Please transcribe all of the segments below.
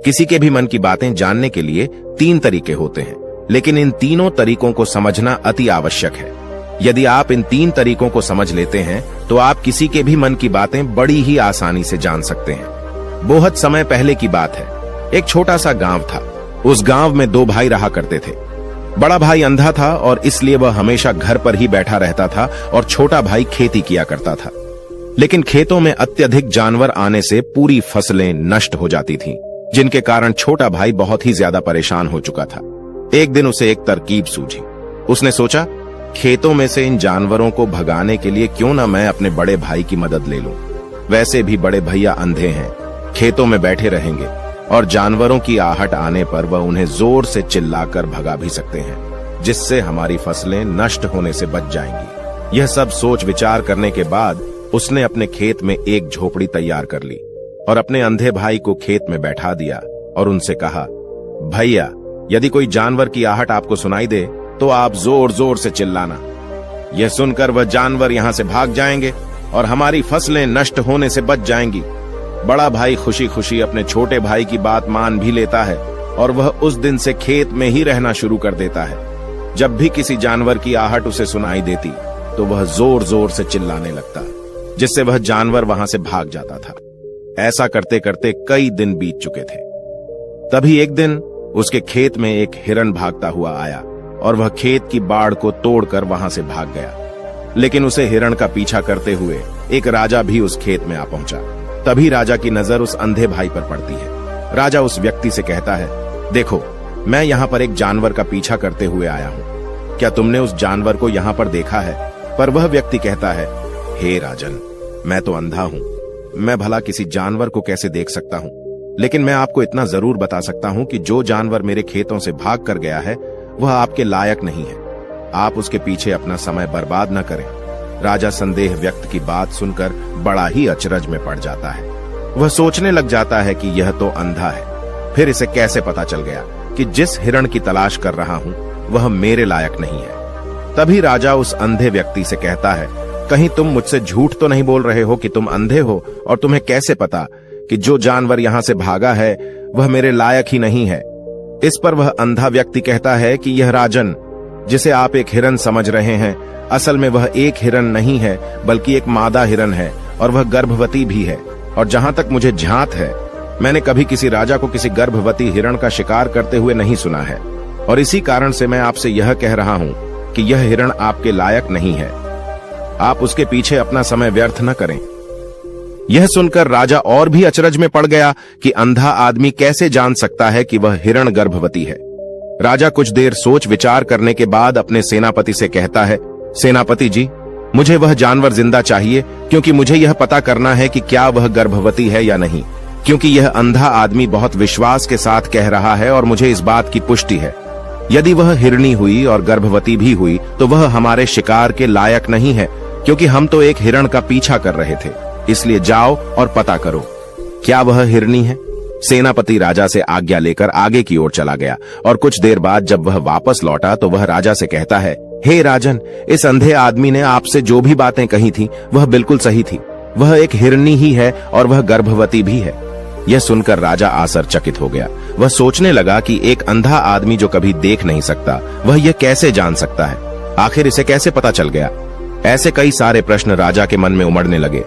किसी के भी मन की बातें जानने के लिए 3 तरीके होते हैं, लेकिन इन तीनों तरीकों को समझना अति आवश्यक है। यदि आप इन 3 तरीकों को समझ लेते हैं तो आप किसी के भी मन की बातें बड़ी ही आसानी से जान सकते हैं। बहुत समय पहले की बात है। एक छोटा सा गांव था। उस गांव में 2 भाई रहा करते थे। बड़ा भाई अंधा था और इसलिए वह हमेशा घर पर ही बैठा रहता था और छोटा भाई खेती किया करता था। लेकिन खेतों में अत्यधिक जानवर आने से पूरी फसलें नष्ट हो जाती थीं, जिनके कारण छोटा भाई बहुत ही ज्यादा परेशान हो चुका था। एक दिन उसे एक तरकीब सूझी। उसने सोचा, खेतों में से इन जानवरों को भगाने के लिए क्यों ना मैं अपने बड़े भाई की मदद ले लूं। वैसे भी बड़े भैया अंधे हैं, खेतों में बैठे रहेंगे और जानवरों की आहट आने पर वह उन्हें जोर से चिल्लाकर भगा भी सकते हैं, जिससे हमारी फसलें नष्ट होने से बच जाएंगी। यह सब सोच विचार करने के बाद उसने अपने खेत में एक झोपड़ी तैयार कर ली और अपने अंधे भाई को खेत में बैठा दिया और उनसे कहा, भैया, यदि कोई जानवर की आहट आपको सुनाई दे तो आप जोर जोर से चिल्लाना। यह सुनकर वह जानवर यहां से भाग जाएंगे और हमारी फसलें नष्ट होने से बच जाएंगी। बड़ा भाई खुशी खुशी अपने छोटे भाई की बात मान भी लेता है और वह उस दिन से खेत में ही रहना शुरू कर देता है। जब भी किसी जानवर की आहट उसे सुनाई देती तो वह जोर जोर से चिल्लाने लगता, जिससे वह जानवर वहां से भाग जाता था। ऐसा करते करते कई दिन बीत चुके थे। तभी एक दिन उसके खेत में एक हिरण भागता हुआ आया और वह खेत की बाड़ को तोड़कर वहां से भाग गया। लेकिन उसे हिरण का पीछा करते हुए एक राजा भी उस खेत में आ पहुंचा। तभी राजा की नजर उस अंधे भाई पर पड़ती है। राजा उस व्यक्ति से कहता है, देखो, मैं यहाँ पर एक जानवर का पीछा करते हुए आया हूँ। क्या तुमने उस जानवर को यहाँ पर देखा है? पर वह व्यक्ति कहता है, हे राजन, मैं तो अंधा हूँ, मैं भला किसी जानवर को कैसे देख सकता हूँ। लेकिन मैं आपको इतना जरूर बता सकता हूँ कि जो जानवर मेरे खेतों से भाग कर गया है वह आपके लायक नहीं है। आप उसके पीछे अपना समय बर्बाद न करें। राजा संदेह व्यक्त की बात सुनकर बड़ा ही अचरज में पड़ जाता है। वह सोचने लग जाता है कि यह तो अंधा है, फिर इसे कैसे पता चल गया कि जिस हिरण की तलाश कर रहा हूं वह मेरे लायक नहीं है। तभी राजा उस अंधे व्यक्ति से कहता है, कहीं तुम मुझसे झूठ तो नहीं बोल रहे हो कि तुम अंधे हो और तुम्हें कैसे पता कि जो जानवर यहां से भागा है वह मेरे लायक ही नहीं है। इस पर वह अंधा व्यक्ति कहता है कि यह राजन, जिसे आप एक हिरण समझ रहे हैं, असल में वह एक हिरण नहीं है बल्कि एक मादा हिरण है और वह गर्भवती भी है। और जहां तक मुझे झांत है, मैंने कभी किसी राजा को किसी गर्भवती हिरण का शिकार करते हुए नहीं सुना है और इसी कारण से मैं आपसे यह कह रहा हूं कि यह हिरण आपके लायक नहीं है। आप उसके पीछे अपना समय व्यर्थ न करें। यह सुनकर राजा और भी अचरज में पड़ गया कि अंधा आदमी कैसे जान सकता है कि वह हिरण गर्भवती है। राजा कुछ देर सोच विचार करने के बाद अपने सेनापति से कहता है, सेनापति जी, मुझे वह जानवर जिंदा चाहिए, क्योंकि मुझे यह पता करना है कि क्या वह गर्भवती है या नहीं, क्योंकि यह अंधा आदमी बहुत विश्वास के साथ कह रहा है और मुझे इस बात की पुष्टि है। यदि वह हिरणी हुई और गर्भवती भी हुई तो वह हमारे शिकार के लायक नहीं है, क्योंकि हम तो एक हिरण का पीछा कर रहे थे। इसलिए जाओ और पता करो, क्या वह हिरणी है? सेनापति राजा से आज्ञा लेकर आगे की ओर चला गया और कुछ देर बाद जब वह वापस लौटा तो वह राजा से कहता है, हे राजन, इस अंधे आदमी ने आपसे जो भी बातें कही थी वह बिल्कुल सही थी। वह एक हिरणी ही है और वह गर्भवती भी है। यह सुनकर राजा आश्चर्यचकित हो गया। वह सोचने लगा कि एक अंधा आदमी जो कभी देख नहीं सकता, वह यह कैसे जान सकता है? आखिर इसे कैसे पता चल गया? ऐसे कई सारे प्रश्न राजा के मन में उमड़ने लगे।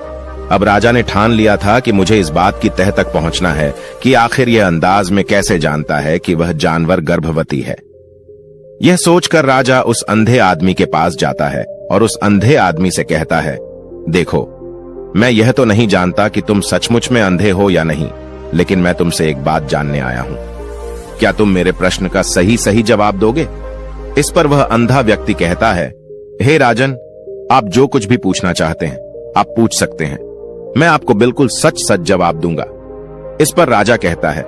अब राजा ने ठान लिया था कि मुझे इस बात की तह तक पहुंचना है कि आखिर यह अंदाज में कैसे जानता है कि वह जानवर गर्भवती है। यह सोचकर राजा उस अंधे आदमी के पास जाता है और उस अंधे आदमी से कहता है, देखो, मैं यह तो नहीं जानता कि तुम सचमुच में अंधे हो या नहीं, लेकिन मैं तुमसे एक बात जानने आया हूं। क्या तुम मेरे प्रश्न का सही सही जवाब दोगे? इस पर वह अंधा व्यक्ति कहता है, हे राजन, आप जो कुछ भी पूछना चाहते हैं आप पूछ सकते हैं, मैं आपको बिल्कुल सच सच जवाब दूंगा। इस पर राजा कहता है,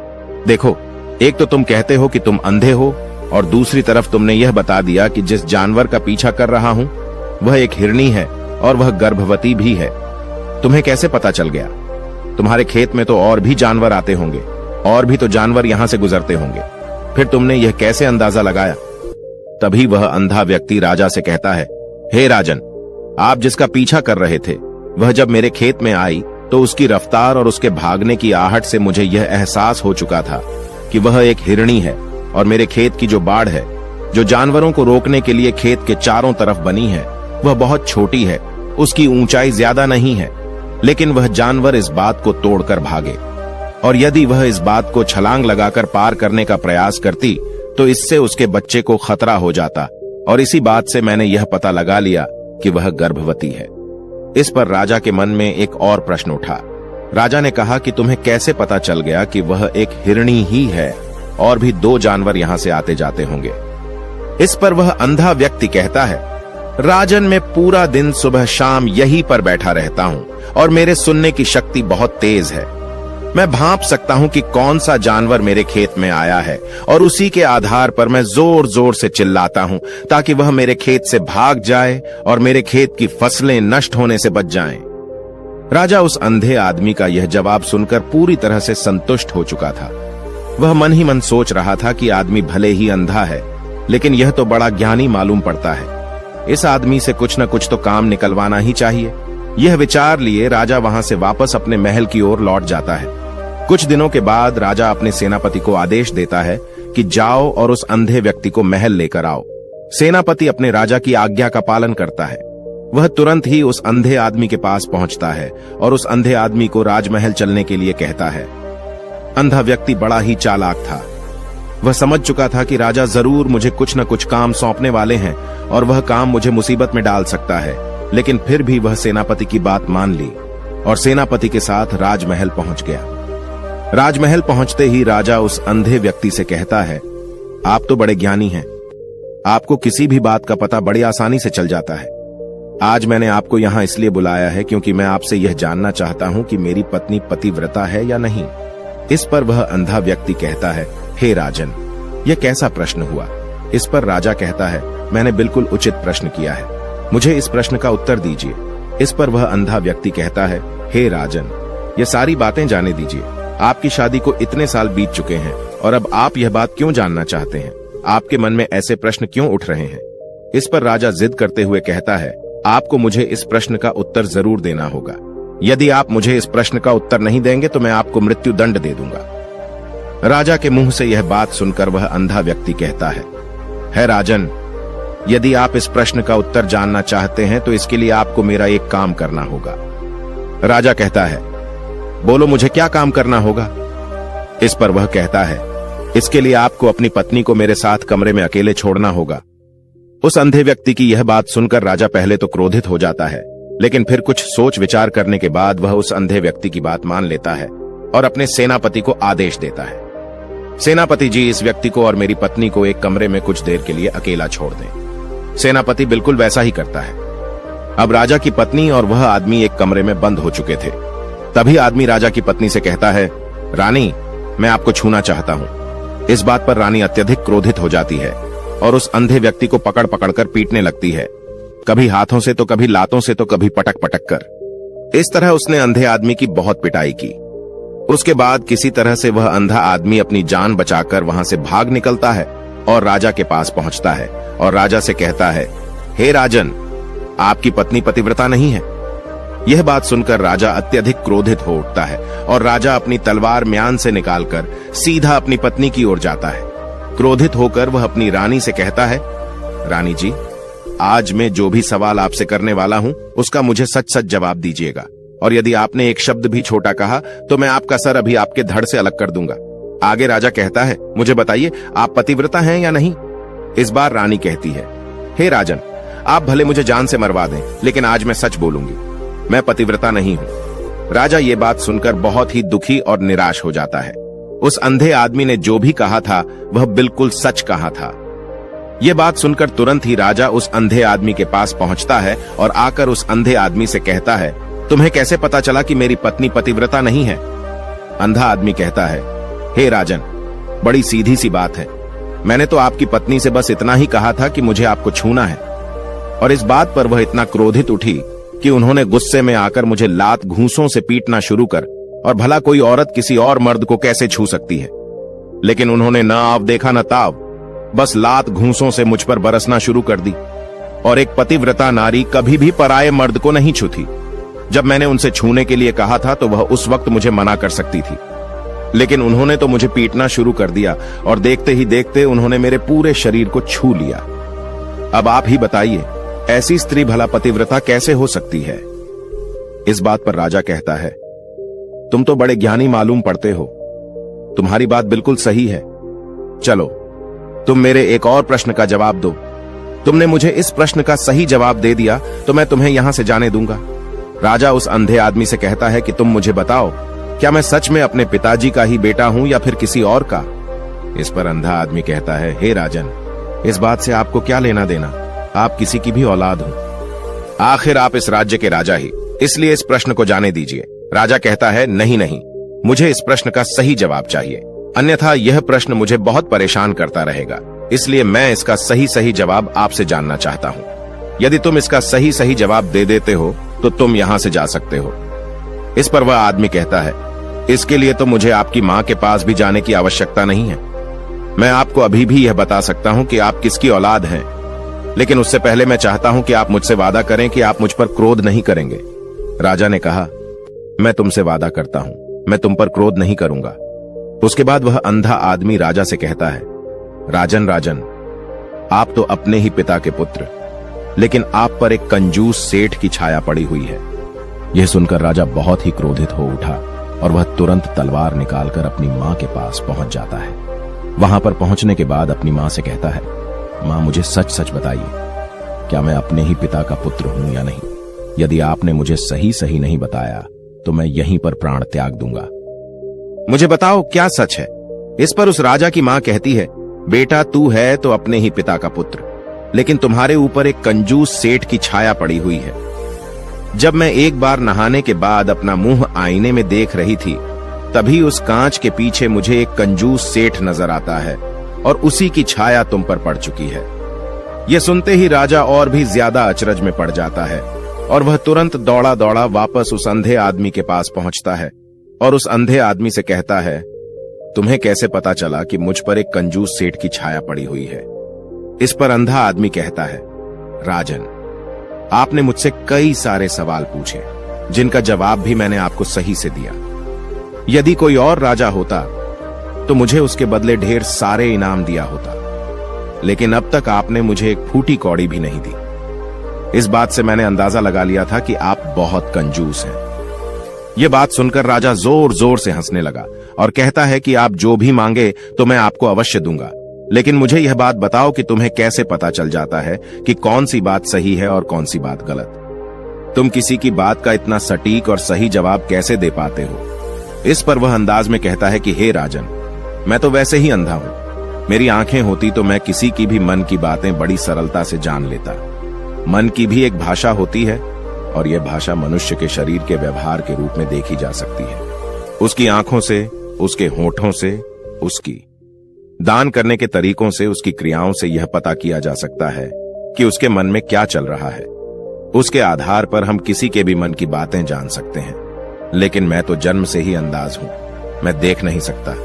देखो, एक तो तुम कहते हो कि तुम अंधे हो और दूसरी तरफ तुमने यह बता दिया कि जिस जानवर का पीछा कर रहा हूं वह एक हिरणी है और वह गर्भवती भी है। तुम्हें कैसे पता चल गया? तुम्हारे खेत में तो और भी जानवर आते होंगे, और भी तो जानवर यहां से गुजरते होंगे, फिर तुमने यह कैसे अंदाजा लगाया? तभी वह अंधा व्यक्ति राजा से कहता है, हे राजन, आप जिसका पीछा कर रहे थे वह जब मेरे खेत में आई तो उसकी रफ्तार और उसके भागने की आहट से मुझे यह एहसास हो चुका था कि वह एक हिरणी है और मेरे खेत की जो बाड़ है, जो जानवरों को रोकने के लिए खेत के चारों तरफ बनी है, वह बहुत छोटी है। उसकी ऊंचाई ज्यादा नहीं है, लेकिन वह जानवर इस बात को तोड़कर भागे। और यदि वह इस बात को छलांग लगाकर पार करने का प्रयास करती तो इससे उसके बच्चे को खतरा हो जाता। और इसी बात से मैंने यह पता लगा लिया कि वह गर्भवती है। इस पर राजा के मन में एक और प्रश्न उठा। राजा ने कहा कि तुम्हें कैसे पता चल गया कि वह एक हिरणी ही है, और भी 2 जानवर यहां से आते जाते होंगे। इस पर वह अंधा व्यक्ति कहता है, राजन, मैं पूरा दिन सुबह शाम यहीं पर बैठा रहता हूं और मेरे सुनने की शक्ति बहुत तेज है। मैं भांप सकता हूं कि कौन सा जानवर मेरे खेत में आया है, और उसी के आधार पर मैं जोर जोर से चिल्लाता हूं ताकि वह मेरे खेत से भाग जाए और मेरे खेत की फसलें नष्ट होने से बच जाएं। राजा उस अंधे आदमी का यह जवाब सुनकर पूरी तरह से संतुष्ट हो चुका था। वह मन ही मन सोच रहा था कि आदमी भले ही अंधा है, लेकिन यह तो बड़ा ज्ञानी मालूम पड़ता है। इस आदमी से कुछ न कुछ तो काम निकलवाना ही चाहिए। यह विचार लिए राजा वहां से वापस अपने महल की ओर लौट जाता है। कुछ दिनों के बाद राजा अपने सेनापति को आदेश देता है कि जाओ और उस अंधे व्यक्ति को महल लेकर आओ। सेनापति अपने राजा की आज्ञा का पालन करता है। वह तुरंत ही उस अंधे आदमी के पास पहुंचता है और उस अंधे आदमी को राजमहल चलने के लिए कहता है। अंधा व्यक्ति बड़ा ही चालाक था। वह समझ चुका था कि राजा जरूर मुझे कुछ न कुछ काम सौंपने वाले हैं और वह काम मुझे मुसीबत में डाल सकता है, लेकिन फिर भी वह सेनापति की बात मान ली और सेनापति के साथ राजमहल पहुंच गया। राजमहल पहुंचते ही राजा उस अंधे व्यक्ति से कहता है, आप तो बड़े ज्ञानी हैं, आपको किसी भी बात का पता बड़ी आसानी से चल जाता है। आज मैंने आपको यहां इसलिए बुलाया है क्योंकि मैं आपसे यह जानना चाहता हूं कि मेरी पत्नी पतिव्रता है या नहीं। इस पर वह अंधा व्यक्ति कहता है, हे राजन, यह कैसा प्रश्न हुआ। इस पर राजा कहता है, मैंने बिल्कुल उचित प्रश्न किया है, मुझे इस प्रश्न का उत्तर दीजिए। इस पर वह अंधा व्यक्ति कहता है, हे राजन, ये सारी बातें जाने दीजिए। आपकी शादी को इतने साल बीत चुके हैं और अब आप यह बात क्यों जानना चाहते हैं? आपके मन में ऐसे प्रश्न क्यों उठ रहे हैं? इस पर राजा जिद करते हुए कहता है, आपको मुझे इस प्रश्न का उत्तर जरूर देना होगा। यदि आप मुझे इस प्रश्न का उत्तर नहीं देंगे तो मैं आपको मृत्यु दंड दे दूंगा। राजा के मुंह से यह बात सुनकर वह अंधा व्यक्ति कहता है राजन, यदि आप इस प्रश्न का उत्तर जानना चाहते हैं तो इसके लिए आपको मेरा एक काम करना होगा। राजा कहता है, बोलो मुझे क्या काम करना होगा? इस पर वह कहता है, इसके लिए आपको अपनी पत्नी को मेरे साथ कमरे में अकेले छोड़ना होगा। उस अंधे व्यक्ति की यह बात सुनकर राजा पहले तो क्रोधित हो जाता है, लेकिन फिर कुछ सोच विचार करने के बाद वह उस अंधे व्यक्ति की बात मान लेता है और अपने सेनापति को आदेश देता है, सेनापति जी, इस व्यक्ति को और मेरी पत्नी को एक कमरे में कुछ देर के लिए अकेला छोड़ दें। सेनापति बिल्कुल वैसा ही करता है। अब राजा की पत्नी और वह आदमी एक कमरे में बंद हो चुके थे। तभी आदमी राजा की पत्नी से कहता है, रानी, मैं आपको छूना चाहता हूं। इस बात पर रानी अत्यधिक क्रोधित हो जाती है और उस अंधे व्यक्ति को पकड़ पकड़कर पीटने लगती है, कभी हाथों से तो कभी लातों से तो कभी पटक पटक कर। इस तरह उसने अंधे आदमी की बहुत पिटाई की। उसके बाद किसी तरह से वह अंधा आदमी अपनी जान बचाकर वहां से भाग निकलता है और राजा के पास पहुंचता है और राजा से कहता है, हे राजन, आपकी पत्नी पतिव्रता नहीं है। यह बात सुनकर राजा अत्यधिक क्रोधित हो उठता है और राजा अपनी तलवार म्यान से निकालकर सीधा अपनी पत्नी की ओर जाता है। क्रोधित होकर वह अपनी रानी से कहता है, रानी जी, आज मैं जो भी सवाल आपसे करने वाला हूं उसका मुझे सच सच जवाब दीजिएगा, और यदि आपने एक शब्द भी छोटा कहा तो मैं आपका सर अभी आपके धड़ से अलग कर दूंगा। आगे राजा कहता है, मुझे बताइए, आप पतिव्रता हैं या नहीं? इस बार रानी कहती है, हे राजन, आप भले मुझे जान से मरवा दें, लेकिन आज मैं सच बोलूंगी, मैं पतिव्रता नहीं हूं। राजा ये बात सुनकर बहुत ही दुखी और निराश हो जाता है। उस अंधे आदमी ने जो भी कहा था वह बिल्कुल सच कहा था। यह बात सुनकर तुरंत ही राजा उस अंधे आदमी के पास पहुंचता है और आकर उस अंधे आदमी से कहता है, तुम्हें कैसे पता चला कि मेरी पत्नी पतिव्रता नहीं है? अंधा आदमी कहता है, हे राजन, बड़ी सीधी सी बात है, मैंने तो आपकी पत्नी से बस इतना ही कहा था कि मुझे आपको छूना है। और इस बात पर वह इतना क्रोधित उठी कि उन्होंने गुस्से में आकर मुझे लात घूंसों से पीटना शुरू कर, और भला कोई औरत किसी और मर्द को कैसे छू सकती है? लेकिन उन्होंने न आव देखा न ताव, बस लात घूंसों से मुझ पर बरसना शुरू कर दी। और एक पतिव्रता नारी कभी भी पराये मर्द को नहीं छूती। जब मैंने उनसे छूने के लिए कहा था तो वह उस वक्त मुझे मना कर सकती थी, लेकिन उन्होंने तो मुझे पीटना शुरू कर दिया और देखते ही देखते उन्होंने मेरे पूरे शरीर को छू लिया। अब आप ही बताइए, ऐसी स्त्री भला पतिव्रता कैसे हो सकती है? इस बात पर राजा कहता है, तुम तो बड़े ज्ञानी मालूम पड़ते हो, तुम्हारी बात बिल्कुल सही है। चलो तुम मेरे एक और प्रश्न का जवाब दो। तुमने मुझे इस प्रश्न का सही जवाब दे दिया तो मैं तुम्हें यहां से जाने दूंगा। राजा उस अंधे आदमी से कहता है कि तुम मुझे बताओ, क्या मैं सच में अपने पिताजी का ही बेटा हूं या फिर किसी और का? इस पर अंधा आदमी कहता है, हे राजन, इस बात से आपको क्या लेना देना, आप किसी की भी औलाद हो। आखिर आप इस राज्य के राजा ही, इसलिए इस प्रश्न को जाने दीजिए। राजा कहता है, नहीं नहीं, मुझे इस प्रश्न का सही जवाब चाहिए, अन्यथा यह प्रश्न मुझे बहुत परेशान करता रहेगा, इसलिए मैं इसका सही सही जवाब आपसे जानना चाहता हूं। यदि तुम इसका सही सही जवाब दे देते हो तो तुम यहां से जा सकते हो। इस पर वह आदमी कहता है, इसके लिए तो मुझे आपकी मां के पास भी जाने की आवश्यकता नहीं है। मैं आपको अभी भी यह बता सकता हूं कि आप किसकी औलाद हैं, लेकिन उससे पहले मैं चाहता हूं कि आप मुझसे वादा करें कि आप मुझ पर क्रोध नहीं करेंगे। राजा ने कहा, मैं तुमसे वादा करता हूं, मैं तुम पर क्रोध नहीं करूंगा। उसके बाद वह अंधा आदमी राजा से कहता है, राजन राजन, आप तो अपने ही पिता के पुत्र, लेकिन आप पर एक कंजूस सेठ की छाया पड़ी हुई है। यह सुनकर राजा बहुत ही क्रोधित हो उठा और वह तुरंत तलवार निकालकर अपनी मां के पास पहुंच जाता है। वहां पर पहुंचने के बाद अपनी मां से कहता है, मां मुझे सच सच बताइए, क्या मैं अपने ही पिता का पुत्र हूं या नहीं? यदि आपने मुझे सही सही नहीं बताया तो मैं यहीं पर प्राण त्याग दूंगा। मुझे बताओ क्या सच है? इस पर उस राजा की मां कहती है, बेटा तू है तो अपने ही पिता का पुत्र, लेकिन तुम्हारे ऊपर एक कंजूस सेठ की छाया पड़ी हुई है। जब मैं एक बार नहाने के बाद अपना मुंह आईने में देख रही थी, तभी उस कांच के पीछे मुझे एक कंजूस सेठ नजर आता है और उसी की छाया तुम पर पड़ चुकी है। यह सुनते ही राजा और भी ज्यादा अचरज में पड़ जाता है और वह तुरंत दौड़ा दौड़ा वापस उस अंधे आदमी के पास पहुंचता है और उस अंधे आदमी से कहता है, तुम्हें कैसे पता चला कि मुझ पर एक कंजूस सेठ की छाया पड़ी हुई है? इस पर अंधा आदमी कहता है, राजन, आपने मुझसे कई सारे सवाल पूछे जिनका जवाब भी मैंने आपको सही से दिया। यदि कोई और राजा होता तो मुझे उसके बदले ढेर सारे इनाम दिया होता, लेकिन अब तक आपने मुझे एक फूटी कौड़ी भी नहीं दी। इस बात से मैंने अंदाजा लगा लिया था कि आप बहुत कंजूस हैं। यह बात सुनकर राजा जोर जोर से हंसने लगा और कहता है कि आप जो भी मांगे तो मैं आपको अवश्य दूंगा, लेकिन मुझे यह बात बताओ कि तुम्हें कैसे पता चल जाता है कि कौन सी बात सही है और कौन सी बात गलत? तुम किसी की बात का इतना सटीक और सही जवाब कैसे दे पाते हो? इस पर वह अंदाज में कहता है कि हे राजन, मैं तो वैसे ही अंधा हूं। मेरी आंखें होती तो मैं किसी की भी मन की बातें बड़ी सरलता से जान लेता। मन की भी एक भाषा होती है और यह भाषा मनुष्य के शरीर के व्यवहार के रूप में देखी जा सकती है। उसकी आंखों से, उसके होठों से, उसकी दान करने के तरीकों से, उसकी क्रियाओं से यह पता किया जा सकता है कि उसके मन में क्या चल रहा है। उसके आधार पर हम किसी के भी मन की बातें जान सकते हैं, लेकिन मैं तो जन्म से ही अंधाज हूं, मैं देख नहीं सकता,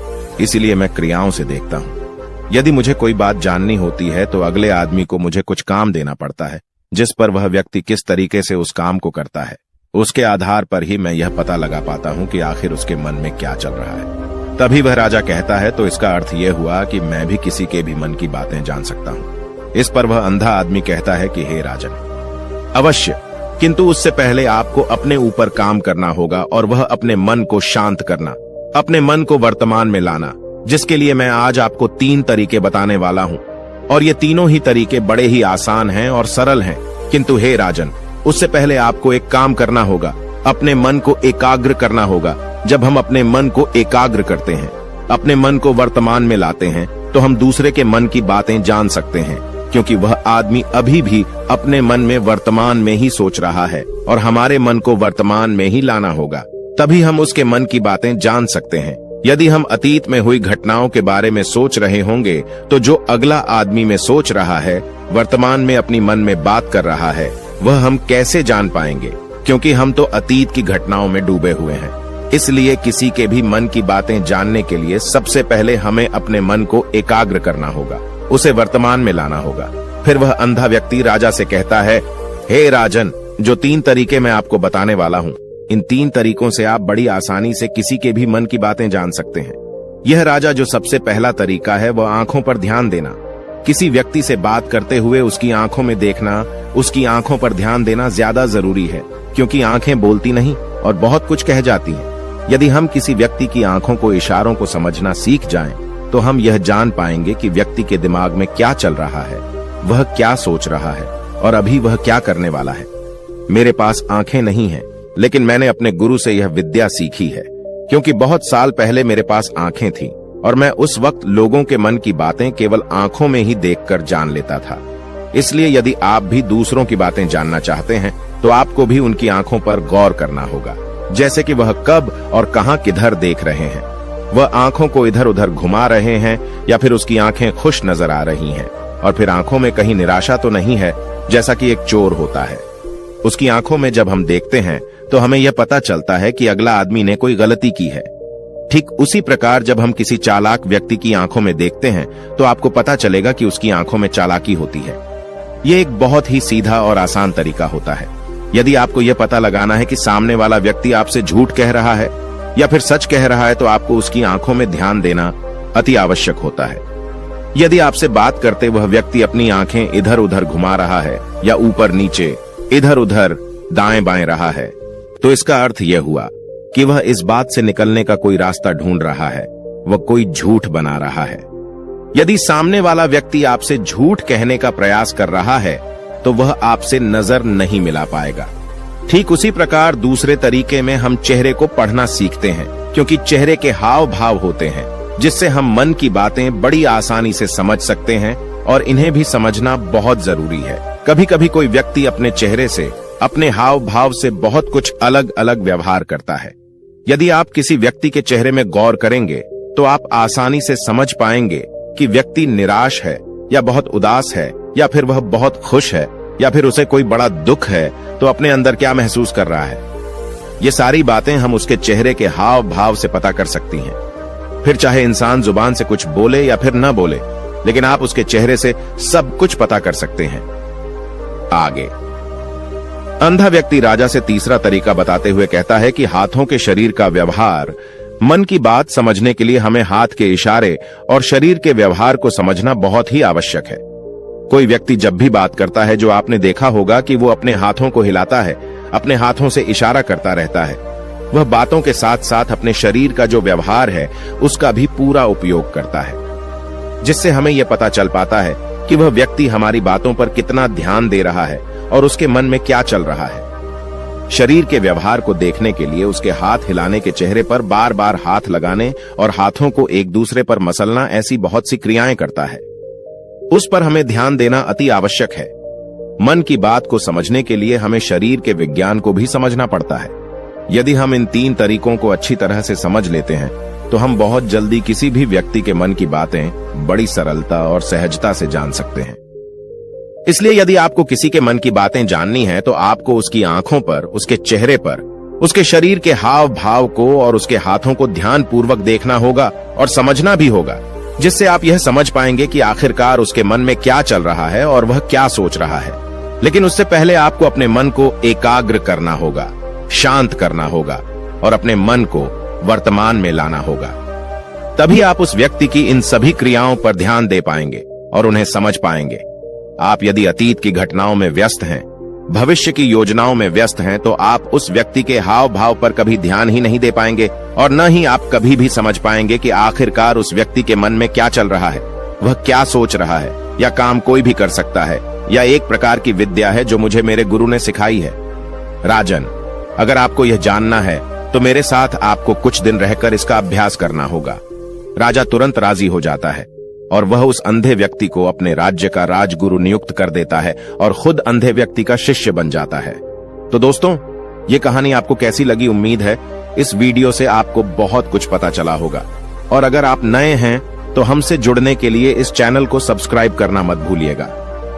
इसीलिए मैं क्रियाओं से देखता हूं। यदि मुझे कोई बात जाननी होती है तो अगले आदमी को मुझे कुछ काम देना पड़ता है, जिस पर वह व्यक्ति किस तरीके से उस काम को करता है, उसके आधार पर ही मैं यह पता लगा पाता हूं कि आखिर उसके मन में क्या चल रहा है। तभी वह राजा कहता है, तो इसका अर्थ यह हुआ कि मैं भी किसी के भी मन की बातें जान सकता हूं। इस पर वह अंधा आदमी कहता है कि हे राजन, अवश्य, किंतु उससे पहले आपको अपने ऊपर काम करना होगा और वह अपने मन को शांत करना, अपने मन को वर्तमान में लाना, जिसके लिए मैं आज आपको 3 तरीके बताने वाला हूं। और ये तीनों ही तरीके बड़े ही आसान हैं और सरल हैं, किंतु हे राजन, उससे पहले आपको एक काम करना होगा, अपने मन को एकाग्र करना होगा। जब हम अपने मन को एकाग्र करते हैं, अपने मन को वर्तमान में लाते हैं, तो हम दूसरे के मन की बातें जान सकते हैं, क्योंकि वह आदमी अभी भी अपने मन में वर्तमान में ही सोच रहा है और हमारे मन को वर्तमान में ही लाना होगा, तभी हम उसके मन की बातें जान सकते हैं। यदि हम अतीत में हुई घटनाओं के बारे में सोच रहे होंगे तो जो अगला आदमी में सोच रहा है, वर्तमान में अपनी मन में बात कर रहा है, वह हम कैसे जान पाएंगे? क्योंकि हम तो अतीत की घटनाओं में डूबे हुए हैं। इसलिए किसी के भी मन की बातें जानने के लिए सबसे पहले हमें अपने मन को एकाग्र करना होगा, उसे वर्तमान में लाना होगा। फिर वह अंधा व्यक्ति राजा से कहता है, हे राजन, जो 3 तरीके मैं आपको बताने वाला हूं, इन 3 तरीकों से आप बड़ी आसानी से किसी के भी मन की बातें जान सकते हैं। यह राजा जो सबसे पहला तरीका है वह आंखों पर ध्यान देना। किसी व्यक्ति से बात करते हुए उसकी आंखों में देखना, उसकी आंखों पर ध्यान देना ज्यादा जरूरी है, क्योंकि आंखें बोलती नहीं और बहुत कुछ कह जाती हैं। यदि हम किसी व्यक्ति की आंखों को, इशारों को समझना सीख जाएं, तो हम यह जान पाएंगे कि व्यक्ति के दिमाग में क्या चल रहा है, वह क्या सोच रहा है और अभी वह क्या करने वाला है। मेरे पास आंखें नहीं हैं, लेकिन मैंने अपने गुरु से यह विद्या सीखी है, क्योंकि बहुत साल पहले मेरे पास आंखें थीं और मैं उस वक्त लोगों के मन की बातें केवल आंखों में ही देखकर जान लेता था। इसलिए यदि आप भी दूसरों की बातें जानना चाहते हैं तो आपको भी उनकी आंखों पर गौर करना होगा, जैसे कि वह कब और कहां किधर देख रहे हैं। वह आंखों को इधर उधर घुमा रहे हैं या फिर उसकी आंखें खुश नजर आ रही हैं, और फिर आंखों में कहीं निराशा तो नहीं है, जैसा कि एक चोर होता है। उसकी आंखों में जब हम देखते हैं तो हमें यह पता चलता है कि अगला आदमी ने कोई गलती की है। ठीक उसी प्रकार जब हम किसी चालाक व्यक्ति की आंखों में देखते हैं तो आपको पता चलेगा कि उसकी आंखों में चालाकी होती है। यह एक बहुत ही सीधा और आसान तरीका होता है। यदि आपको यह पता लगाना है कि सामने वाला व्यक्ति आपसे झूठ कह रहा है या फिर सच कह रहा है, तो आपको उसकी आंखों में ध्यान देना अति आवश्यक होता है। यदि आपसे बात करते वह व्यक्ति अपनी आंखें इधर उधर घुमा रहा है या ऊपर नीचे, इधर उधर दाएं बाएं रहा है, तो इसका अर्थ यह हुआ कि वह इस बात से निकलने का कोई रास्ता ढूंढ रहा है, वह कोई झूठ बना रहा है। यदि सामने वाला व्यक्ति आपसे झूठ कहने का प्रयास कर रहा है तो वह आपसे नजर नहीं मिला पाएगा। ठीक उसी प्रकार दूसरे तरीके में हम चेहरे को पढ़ना सीखते हैं, क्योंकि चेहरे के हाव भाव होते हैं जिससे हम मन की बातें बड़ी आसानी से समझ सकते हैं, और इन्हें भी समझना बहुत जरूरी है। कभी कभी कोई व्यक्ति अपने चेहरे से, अपने हाव भाव से बहुत कुछ अलग अलग व्यवहार करता है। यदि आप किसी व्यक्ति के चेहरे में गौर करेंगे तो आप आसानी से समझ पाएंगे कि व्यक्ति निराश है या बहुत उदास है, या फिर वह बहुत खुश है, या फिर उसे कोई बड़ा दुख है तो अपने अंदर क्या महसूस कर रहा है। ये सारी बातें हम उसके चेहरे के हाव भाव से पता कर सकती हैं। फिर चाहे इंसान जुबान से कुछ बोले या फिर न बोले, लेकिन आप उसके चेहरे से सब कुछ पता कर सकते हैं। आगे अंधा व्यक्ति राजा से तीसरा तरीका बताते हुए कहता है कि हाथों के शरीर का व्यवहार, मन की बात समझने के लिए हमें हाथ के इशारे और शरीर के व्यवहार को समझना बहुत ही आवश्यक है। कोई व्यक्ति जब भी बात करता है, जो आपने देखा होगा कि वो अपने हाथों को हिलाता है, अपने हाथों से इशारा करता रहता है। वह बातों के साथ साथ अपने शरीर का जो व्यवहार है उसका भी पूरा उपयोग करता है, जिससे हमें यह पता चल पाता है कि वह व्यक्ति हमारी बातों पर कितना ध्यान दे रहा है और उसके मन में क्या चल रहा है। शरीर के व्यवहार को देखने के लिए उसके हाथ हिलाने के चेहरे पर बार बार हाथ लगाने और हाथों को एक दूसरे पर मसलना, ऐसी बहुत सी क्रियाएं करता है। उस पर हमें ध्यान देना अति आवश्यक है। मन की बात को समझने के लिए हमें शरीर के विज्ञान को भी समझना पड़ता है। यदि हम इन 3 तरीकों को अच्छी तरह से समझ लेते हैं तो हम बहुत जल्दी किसी भी व्यक्ति के मन की बातें बड़ी सरलता और सहजता से जान सकते हैं। इसलिए यदि आपको किसी के मन की बातें जाननी है तो आपको उसकी आंखों पर, उसके चेहरे पर, उसके शरीर के हाव भाव को और उसके हाथों को ध्यानपूर्वक देखना होगा और समझना भी होगा, जिससे आप यह समझ पाएंगे कि आखिरकार उसके मन में क्या चल रहा है और वह क्या सोच रहा है। लेकिन उससे पहले आपको अपने मन को एकाग्र करना होगा, शांत करना होगा और अपने मन को वर्तमान में लाना होगा। तभी आप उस व्यक्ति की इन सभी क्रियाओं पर ध्यान दे पाएंगे और उन्हें समझ पाएंगे। आप यदि अतीत की घटनाओं में व्यस्त हैं, भविष्य की योजनाओं में व्यस्त हैं, तो आप उस व्यक्ति के हाव भाव पर कभी ध्यान ही नहीं दे पाएंगे और न ही आप कभी भी समझ पाएंगे कि आखिरकार उस व्यक्ति के मन में क्या चल रहा है, वह क्या सोच रहा है। या काम कोई भी कर सकता है, या एक प्रकार की विद्या है जो मुझे मेरे गुरु ने सिखाई है। राजन, अगर आपको यह जानना है तो मेरे साथ आपको कुछ दिन रहकर इसका अभ्यास करना होगा। राजा तुरंत राजी हो जाता है और वह उस अंधे व्यक्ति को अपने राज्य का राजगुरु नियुक्त कर देता है और खुद अंधे व्यक्ति का शिष्य बन जाता है। तो दोस्तों, ये कहानी आपको कैसी लगी? उम्मीद है इस वीडियो से आपको बहुत कुछ पता चला होगा। और अगर आप नए हैं तो हमसे जुड़ने के लिए इस चैनल को सब्सक्राइब करना मत भूलिएगा।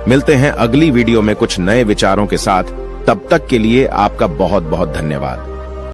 मिलते हैं अगली वीडियो में कुछ नए विचारों के साथ। तब तक के लिए आपका बहुत बहुत धन्यवाद।